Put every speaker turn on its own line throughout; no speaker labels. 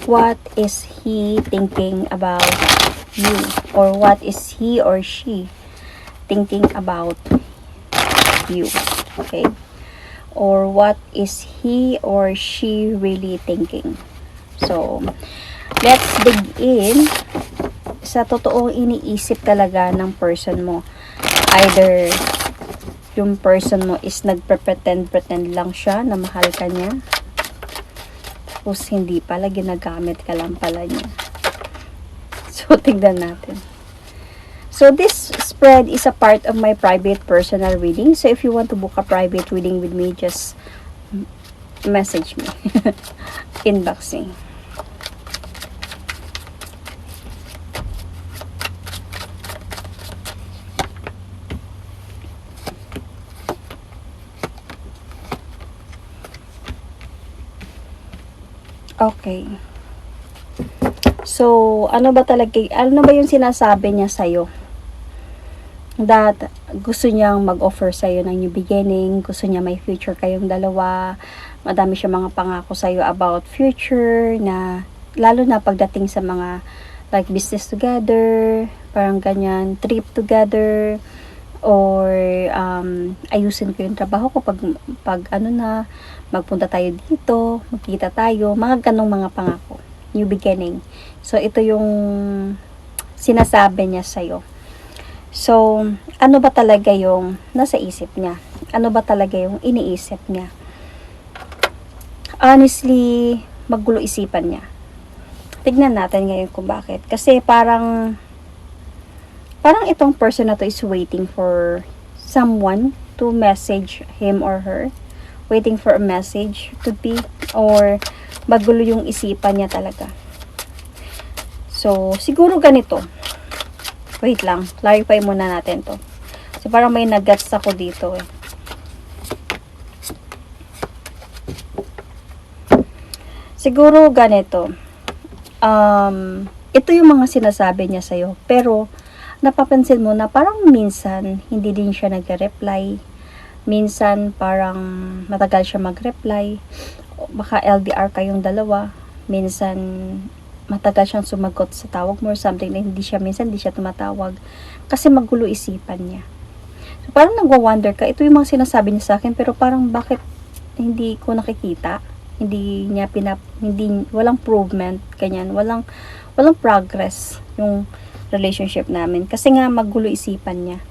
what is he thinking about you, or what is he or she thinking about you. Okay, or what is he or she really thinking. So let's dig in sa totoong iniisip talaga ng person mo. Either yung person mo is nagpre-pretend lang siya na mahal ka niya, tapos hindi pala, ginagamit ka lang pala niya. So tignan natin. So this spread is a part of my private personal reading. So if you want to book a private reading with me, just message me. Inboxing. Okay. So, ano ba yung sinasabi niya sa'yo? That gusto niyang mag-offer sa'yo ng new beginning, gusto niya may future kayong dalawa, madami siya mga pangako sa'yo about future, na lalo na pagdating sa mga like business together, parang ganyan, trip together, or ayusin ko yung trabaho ko pag ano na, magpunta tayo dito, magkita tayo, mga ganong mga pangako, new beginning. So ito yung sinasabi niya sa'yo. So ano ba talaga yung nasa isip niya? Ano ba talaga yung iniisip niya? Honestly, magulo isipan niya. Tignan natin ngayon kung bakit. Kasi parang itong person na to is waiting for someone to message him or her. Waiting for a message to be, or magulo yung isipan niya talaga. So, siguro ganito. Wait lang, clarify muna natin to. So, parang may nagets ako dito eh. Siguro ganito. Ito yung mga sinasabi niya sa'yo. Pero, napapansin mo na parang minsan hindi din siya nagre-reply, minsan parang matagal siya mag-reply, baka LDR kayong dalawa, minsan matagal siyang sumagot sa tawag mo or something, na minsan hindi siya tumatawag kasi magulo isipan niya. So parang nagwa-wonder ka, ito yung mga sinasabi niya sa akin, pero parang bakit hindi ko nakikita, walang improvement, ganyan, walang progress yung relationship namin. Kasi nga, magulo isipan niya.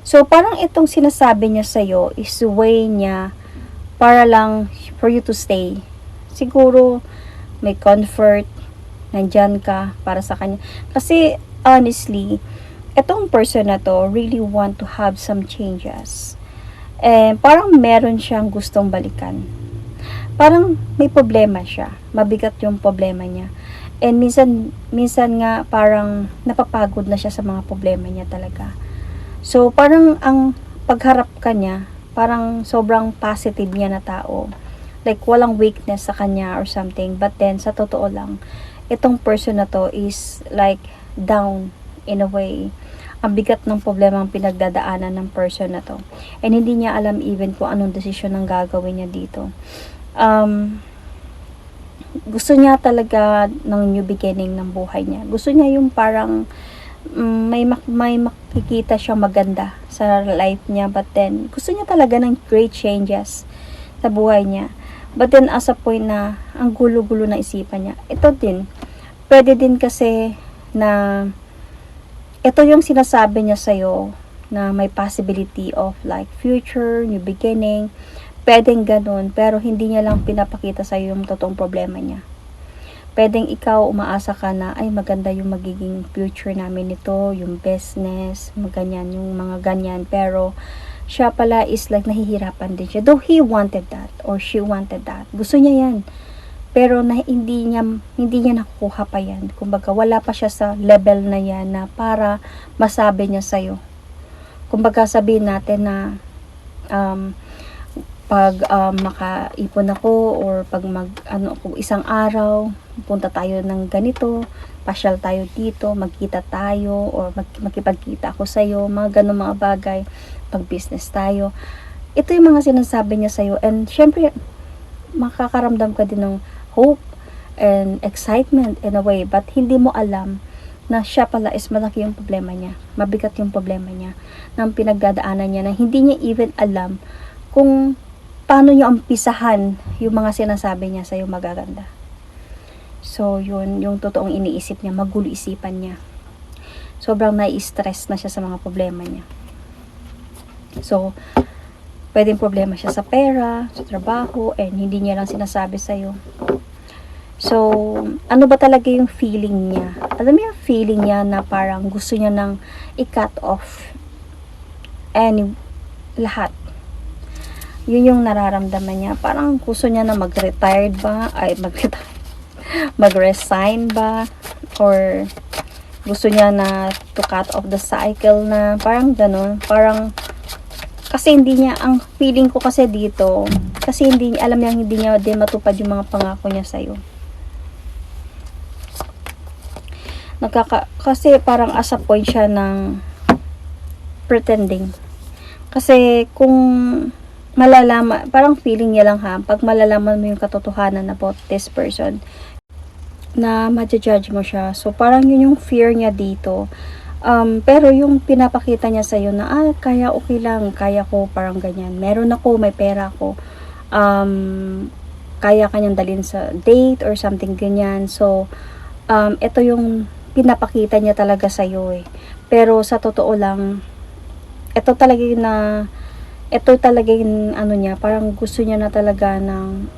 So, parang itong sinasabi niya sa'yo is way niya para lang for you to stay. Siguro, may comfort, nandyan ka para sa kanya. Kasi, honestly, itong person na to really want to have some changes. And parang meron siyang gustong balikan. Parang may problema siya. Mabigat yung problema niya. And minsan nga parang napapagod na siya sa mga problema niya talaga. So parang ang pagharap ka niya, parang sobrang positive niya na tao. Like walang weakness sa kanya or something. But then sa totoo lang, itong person na to is like down in a way. Ang bigat ng problema ang pinagdadaanan ng person na to. And hindi niya alam even kung anong desisyon ang gagawin niya dito. Gusto niya talaga ng new beginning ng buhay niya. Gusto niya yung parang may makikita siyang maganda sa life niya, but then gusto niya talaga ng great changes sa buhay niya. But then as a point na ang gulo-gulo na isipan niya, ito din, pwede din kasi na ito yung sinasabi niya sa'yo na may possibility of like future, new beginning. Pwedeng ganun, pero hindi niya lang pinapakita sa'yo yung totoong problema niya. Pwedeng ikaw umaasa ka na, ay maganda yung magiging future namin nito, yung business, maganyan, yung mga ganyan. Pero, siya pala is like nahihirapan din siya. Though he wanted that, or she wanted that. Gusto niya yan. Pero hindi niya nakukuha pa yan. Kumbaga, wala pa siya sa level na yan na para masabi niya sa'yo. Kumbaga, sabihin natin na, pag makaipon ako or pag isang araw punta tayo ng ganito, pasyal tayo dito, magkita tayo or makipagkita ako sa iyo, mga ganung mga bagay, pag business tayo. Ito yung mga sinasabi niya sa iyo, and syempre makakaramdam ka din ng hope and excitement in a way, but hindi mo alam na siya pala is malaki yung problema niya, mabigat yung problema niya, ng pinagdadaanan niya na hindi niya even alam kung paano niya umpisahan yung mga sinasabi niya sa'yo magaganda. So, yun, yung totoong iniisip niya, magulo isipan niya. Sobrang nai-stress na siya sa mga problema niya. So, pwedeng problema siya sa pera, sa trabaho, and hindi niya lang sinasabi sa'yo. So, ano ba talaga yung feeling niya? Alam mo yung feeling niya na parang gusto niya nang i-cut off lahat. Yun yung nararamdaman niya. Parang gusto niya na mag-retired ba? Mag-resign ba? Or gusto niya na to cut off the cycle na parang ganun. Parang kasi hindi niya, ang feeling ko kasi dito, kasi hindi niya, alam niya hindi niya din matupad yung mga pangako niya sa'yo. Kasi parang as a point siya ng pretending. Kasi kung malalaman, parang feeling niya lang pag malalaman mo yung katotohanan about this person, na ma-judge mo siya. So parang yun yung fear niya dito. Pero yung pinapakita niya sa'yo na, kaya okay lang, kaya ko, parang ganyan. Meron ako, may pera ako. Kaya kanyang dalhin sa date or something ganyan. So, ito yung pinapakita niya talaga sa'yo eh. Pero sa totoo lang, ito talaga yung ano niya, parang gusto niya na talaga ng,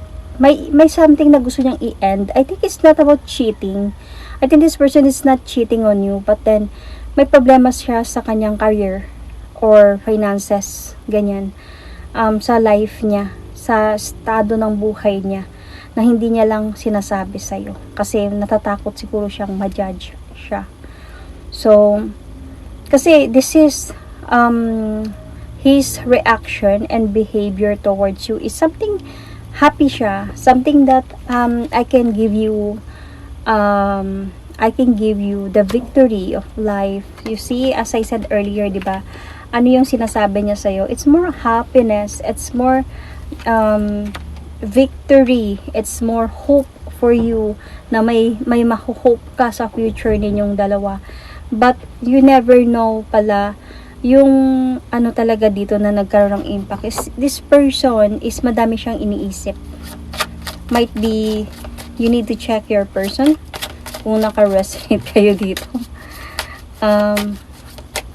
may something na gusto niyang i-end. I think it's not about cheating. I think this person is not cheating on you, but then, may problema siya sa kanyang career or finances, ganyan. Sa life niya, sa estado ng buhay niya, na hindi niya lang sinasabi sa'yo. Kasi natatakot siguro siyang ma-judge siya. So, kasi this is, his reaction and behavior towards you is something happy siya. Something that, I can give you the victory of life. You see, as I said earlier, di ba? Ano yung sinasabi niya sa'yo? It's more happiness. It's more victory. It's more hope for you na may maho-hope ka sa future ninyong dalawa. But you never know pala yung ano talaga dito na nagkaroon ng impact is this person is madami siyang iniisip. Might be you need to check your person kung naka-resonate kayo dito.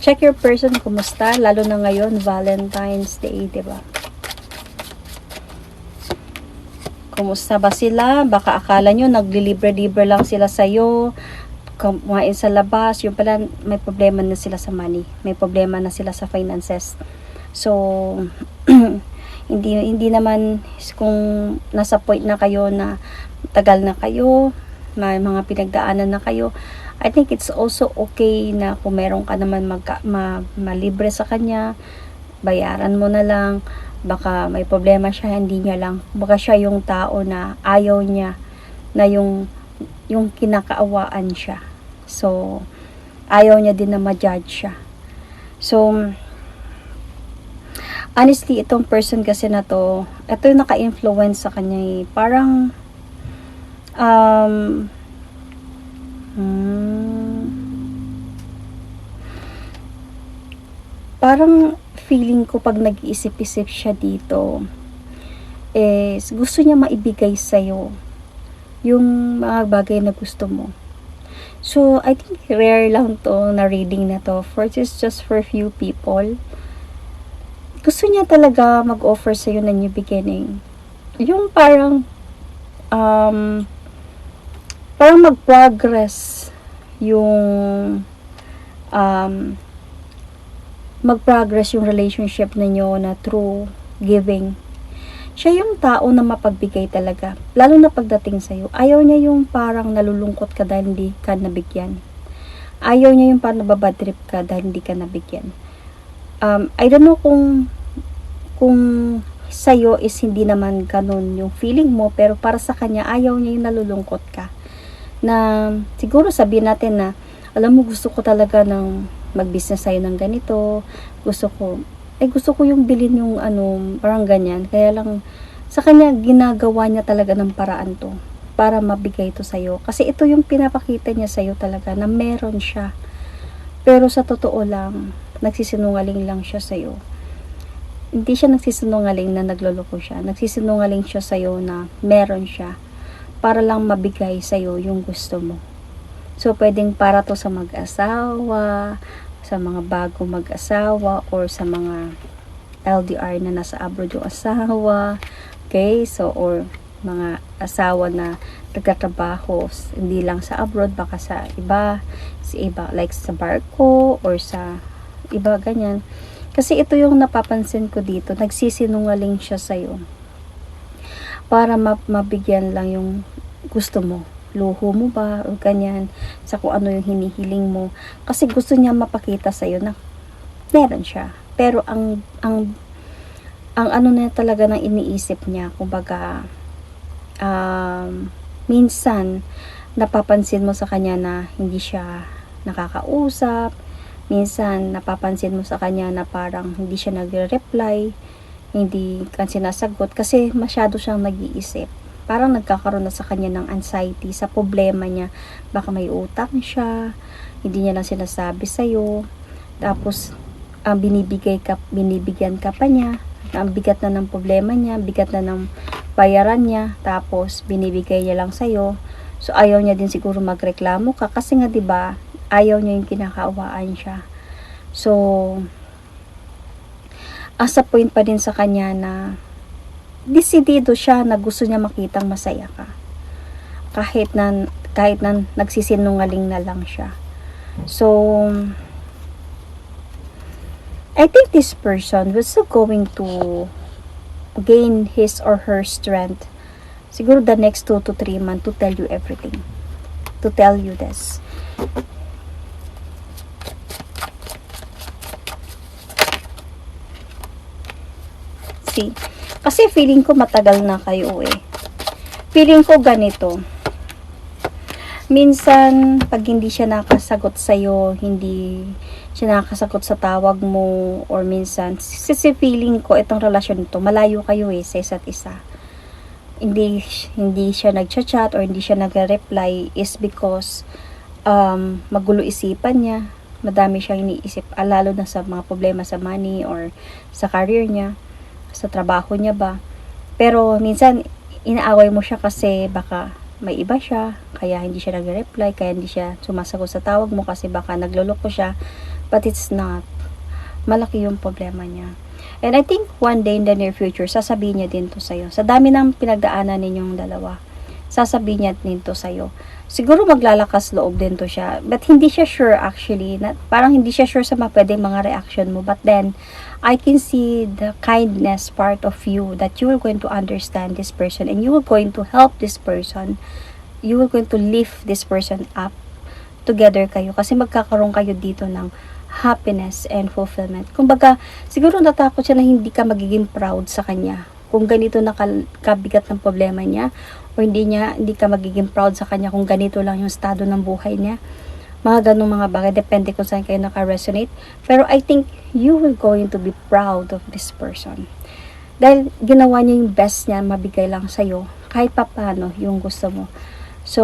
Check your person, kumusta? Lalo na ngayon, Valentine's Day, diba? Kumusta ba sila? Baka akala nyo, naglilibre-libre lang sila sa'yo, kumain sa labas, yung pala, may problema na sila sa money. May problema na sila sa finances. So, hindi naman kung nasa point na kayo na tagal na kayo, may mga pinagdaanan na kayo, I think it's also okay na kung meron ka naman malibre sa kanya, bayaran mo na lang. Baka may problema siya, hindi niya lang. Baka siya yung tao na ayaw niya na yung kinakaawaan siya. So, ayaw niya din na ma-judge siya. So, honestly, itong person kasi na to, ito yung naka-influence sa kanya eh. Parang, parang feeling ko pag nag-iisip-isip siya dito is gusto niya maibigay sa'yo yung mga bagay na gusto mo. So, I think rare lang to na reading na to. First is just for few people. Gusto niya talaga mag-offer sa'yo na new beginning. Yung parang mag-progress yung mag-progress yung relationship ninyo na through giving. Siya yung tao na mapagbigay talaga. Lalo na pagdating sa'yo. Ayaw niya yung parang nalulungkot ka dahil hindi ka nabigyan. Ayaw niya yung parang nababadtrip ka dahil hindi ka nabigyan. I don't know kung sa'yo is hindi naman ganun yung feeling mo, pero para sa kanya, ayaw niya yung nalulungkot ka. Na siguro sabihin natin na, alam mo, gusto ko talaga ng mag-business sa'yo ng ganito, gusto ko yung bilhin yung parang ganyan, kaya lang sa kanya ginagawa niya talaga ng paraan to para mabigay ito sa'yo. Kasi ito yung pinapakita niya sa'yo talaga na meron siya. Pero sa totoo lang, nagsisinungaling lang siya sa'yo. Hindi siya nagsisinungaling na nagloloko siya. Nagsisinungaling siya sa'yo na meron siya para lang mabigay sa'yo yung gusto mo. So, pwedeng para to sa mag-asawa, sa mga bago mag-asawa, or sa mga LDR na nasa abroad yung asawa. Okay? So, or mga asawa na nagtatrabaho, hindi lang sa abroad, baka sa iba, like sa barko, or sa iba, ganyan. Kasi ito yung napapansin ko dito, nagsisinungaling siya sa'yo para mabigyan lang yung gusto mo, luho mo ba o ganyan, sa kung ano yung hinihiling mo, kasi gusto niya mapakita sa'yo na meron siya. Pero ang ano na talaga ng iniisip niya, kumbaga minsan napapansin mo sa kanya na hindi siya nakakausap, minsan napapansin mo sa kanya na parang hindi siya nagre-reply, hindi ka sinasagot kasi masyado siyang nag-iisip. Parang nagkakaroon na sa kanya ng anxiety sa problema niya. Baka may utang siya, hindi niya lang sinasabi sa'yo, tapos binibigyan ka pa niya, ang bigat na ng problema niya, bigat na ng bayaran niya, tapos binibigay niya lang sa'yo. So ayaw niya din siguro magreklamo ka kasi nga 'di ba, ayaw niya yung kinakaawaan siya. So asa point pa din sa kanya na desidido siya na gusto niya makitang masaya ka. Kahit na nagsisinungaling na lang siya. So I think this person was still going to gain his or her strength. Siguro the next 2 to 3 months to tell you everything. To tell you this. See? Kasi feeling ko matagal na kayo eh. Feeling ko ganito. Minsan, pag hindi siya nakasagot sa'yo, hindi siya nakasagot sa tawag mo, or minsan, kasi feeling ko, itong relasyon nito, malayo kayo eh, sa isa't isa. Hindi siya nag-chat or hindi siya nag-reply is because magulo isipan niya, madami siyang iniisip, lalo na sa mga problema sa money or sa career niya, sa trabaho niya ba. Pero minsan, inaaway mo siya kasi baka may iba siya, kaya hindi siya nag-reply, kaya hindi siya sumasagot sa tawag mo kasi baka nagloloko siya, but it's not. Malaki yung problema niya. And I think one day in the near future, sasabihin niya din to sa'yo. Sa dami ng pinagdaanan ninyong dalawa, sasabihin niya din to sa'yo. Siguro maglalakas loob din to siya, but hindi siya sure actually, parang hindi siya sure sa pwedeng mga reaction mo, but then, I can see the kindness part of you that you are going to understand this person and you are going to help this person. You are going to lift this person up. Together kayo kasi magkakaroon kayo dito ng happiness and fulfillment. Kumbaga, siguro natakot siya na hindi ka magiging proud sa kanya. Kung ganito na kabigat ng problema niya o hindi ka magiging proud sa kanya kung ganito lang yung estado ng buhay niya. Mga ganung mga bagay, depende kung saan kayo naka-resonate. Pero I think you will going to be proud of this person. Dahil ginawa niya yung best niya, mabigay lang sa'yo, kahit pa paano yung gusto mo. So,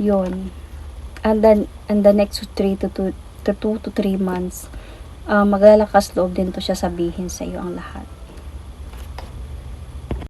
yun. And then, in the next 2 to 3 months, maglalakas loob din to siya sabihin sa'yo ang lahat.